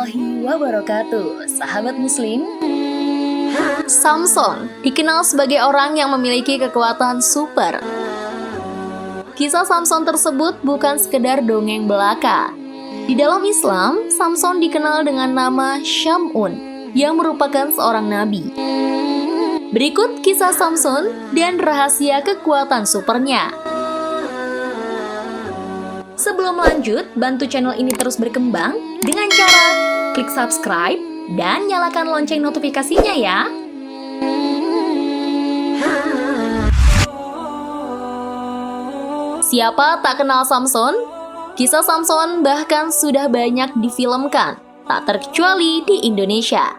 warahmatullahi wabarakatuh, sahabat muslim. Samson dikenal sebagai orang yang memiliki kekuatan super. Kisah Samson tersebut bukan sekedar dongeng belaka. Di dalam Islam, Samson dikenal dengan nama Syamun, yang merupakan seorang nabi. Berikut kisah Samson dan rahasia kekuatan supernya. Sebelum lanjut, bantu channel ini terus berkembang dengan cara klik subscribe dan nyalakan lonceng notifikasinya ya. Siapa tak kenal Samson? Kisah Samson bahkan sudah banyak difilmkan, tak terkecuali di Indonesia.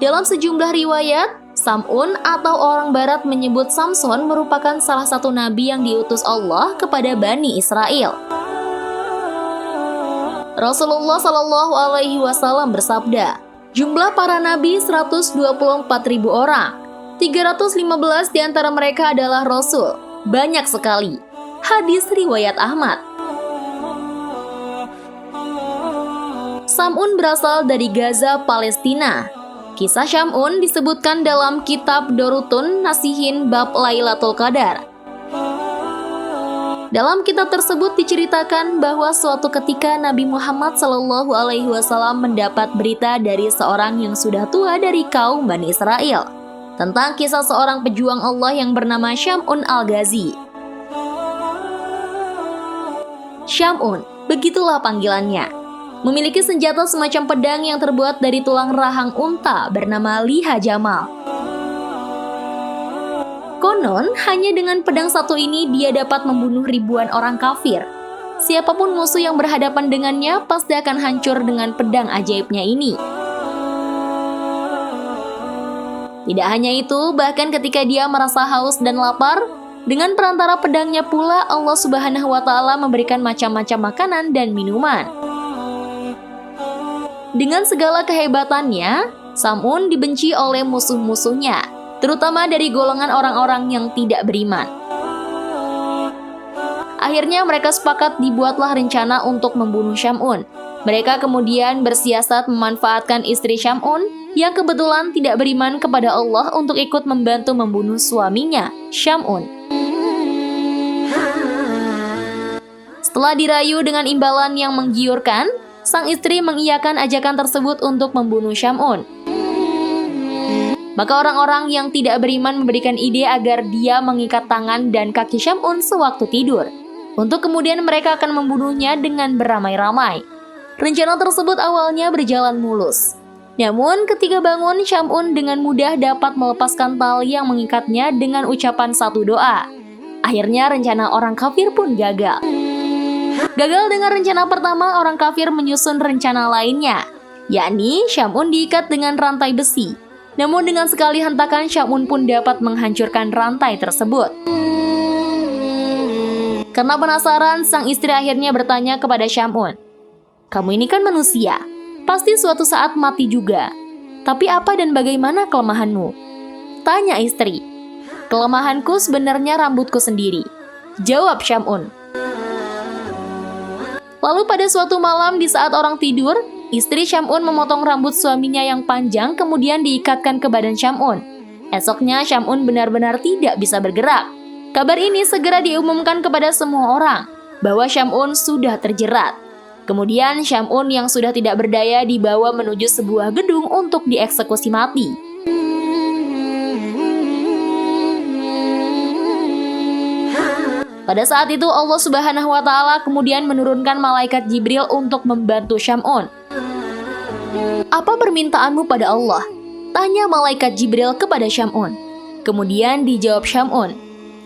Dalam sejumlah riwayat, Sam'un atau orang barat menyebut Samson merupakan salah satu nabi yang diutus Allah kepada Bani Israel. Rasulullah Shallallahu Alaihi Wasallam bersabda, jumlah para nabi 124.000 orang, 315 di antara mereka adalah Rasul, banyak sekali. Hadis riwayat Ahmad. Sam'un berasal dari Gaza, Palestina. Kisah Syamun disebutkan dalam kitab Dorutun Nasihin bab Lailatul Qadar. Dalam kitab tersebut diceritakan bahwa suatu ketika Nabi Muhammad SAW mendapat berita dari seorang yang sudah tua dari kaum Bani Israel tentang kisah seorang pejuang Allah yang bernama Syamun Al-Ghazi. Syamun, begitulah panggilannya, memiliki senjata semacam pedang yang terbuat dari tulang rahang unta bernama Liha Jamal. Konon, hanya dengan pedang satu ini dia dapat membunuh ribuan orang kafir. Siapapun musuh yang berhadapan dengannya pasti akan hancur dengan pedang ajaibnya ini. Tidak hanya itu, bahkan ketika dia merasa haus dan lapar, dengan perantara pedangnya pula Allah Subhanahu wa Ta'ala memberikan macam-macam makanan dan minuman. Dengan segala kehebatannya, Sam'un dibenci oleh musuh-musuhnya, terutama dari golongan orang-orang yang tidak beriman. Akhirnya mereka sepakat dibuatlah rencana untuk membunuh Syamun. Mereka kemudian bersiasat memanfaatkan istri Syamun yang kebetulan tidak beriman kepada Allah untuk ikut membantu membunuh suaminya, Syamun. Setelah dirayu dengan imbalan yang menggiurkan, sang istri mengiyakan ajakan tersebut untuk membunuh Syamun. Maka orang-orang yang tidak beriman memberikan ide agar dia mengikat tangan dan kaki Syamun sewaktu tidur, untuk kemudian mereka akan membunuhnya dengan beramai-ramai. Rencana tersebut awalnya berjalan mulus. Namun ketika bangun, Syamun dengan mudah dapat melepaskan tali yang mengikatnya dengan ucapan satu doa. Akhirnya rencana orang kafir pun gagal. Gagal dengan rencana pertama, orang kafir menyusun rencana lainnya, yakni Syamun diikat dengan rantai besi. Namun dengan sekali hentakan, Syamun pun dapat menghancurkan rantai tersebut. Karena penasaran, sang istri akhirnya bertanya kepada Syamun, "Kamu ini kan manusia, pasti suatu saat mati juga. Tapi apa dan bagaimana kelemahanmu?" Tanya istri. "Kelemahanku sebenarnya rambutku sendiri," jawab Syamun. Lalu pada suatu malam di saat orang tidur, istri Syamun memotong rambut suaminya yang panjang kemudian diikatkan ke badan Syamun. Esoknya Syamun benar-benar tidak bisa bergerak. Kabar ini segera diumumkan kepada semua orang bahwa Syamun sudah terjerat. Kemudian Syamun yang sudah tidak berdaya dibawa menuju sebuah gedung untuk dieksekusi mati. Pada saat itu Allah Subhanahu wa Ta'ala kemudian menurunkan malaikat Jibril untuk membantu Syamun. "Apa permintaanmu pada Allah?" tanya malaikat Jibril kepada Syamun. Kemudian dijawab Syamun,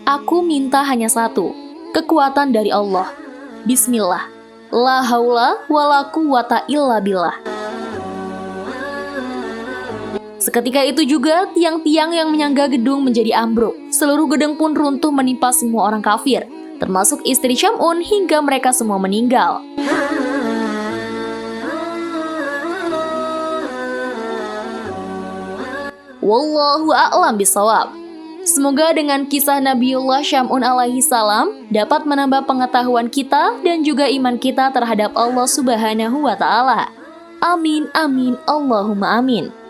"Aku minta hanya satu, kekuatan dari Allah. Bismillah, la haula wa la quwata illa billah." Seketika itu juga tiang-tiang yang menyangga gedung menjadi ambruk. Seluruh gedung pun runtuh menimpa semua orang kafir, termasuk istri Syamun hingga mereka semua meninggal. Wallahu a'lam bishawab. Semoga dengan kisah Nabiullah Syam'un alaihi salam dapat menambah pengetahuan kita dan juga iman kita terhadap Allah Subhanahu wa Ta'ala. Amin, amin, Allahumma amin.